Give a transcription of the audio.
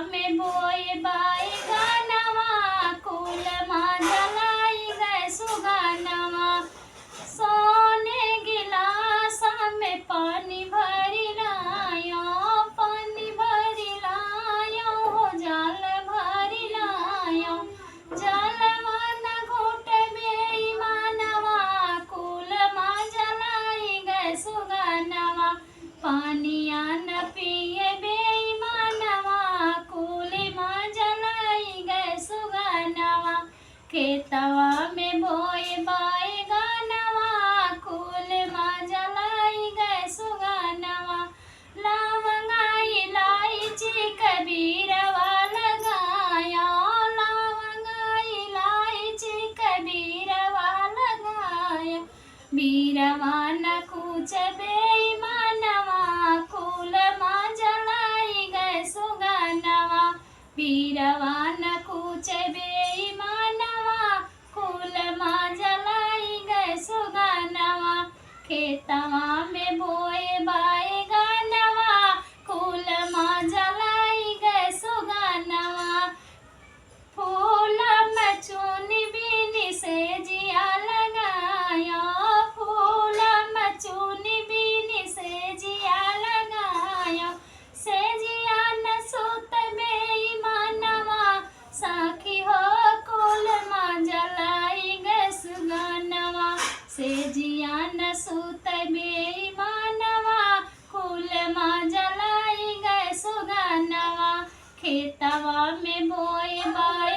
में बोए बाई गानवा कुल माँ जलाई गए सुगानवा। सोने गिलास में पानी भरी लायो, पानी भरी लायो हो जाल भरी लायो। जलवा न घोट बेईमानवा कुल माँ जलाई गए सुगानवा। पानिया न पिए बेईमानवा कुल माँ जलाई गए सुगानवा। खेतवा में बोए बाई गानवा कुल माँ जलाई गए सुगानवा। लवंगा इलायची कबीरवा लगाया, लवंगा इलायची कबीरवा लगाया। बीरवा न कुछ बेईमानवा कुल माँ जलाई गए सुगानवा। बीरवा न कुछ बेईमानवा कुल माँ जलाई गए सुगानवा। खेतवा में बोए बाई गानवा कुल माँ जलाई गए सुगानवा। फूल में चुनी बीनी से जिया लगाया, फूल में चुनी बीनी से जिया लगाया। से जिया न सुत बेईमानवा साखी हो कुल माँ जलाई गए सुगानवा। से जिया न सुत बेईमानवा कुल माँ जलाई गए सुगानवा। खेतवा में बोए बाई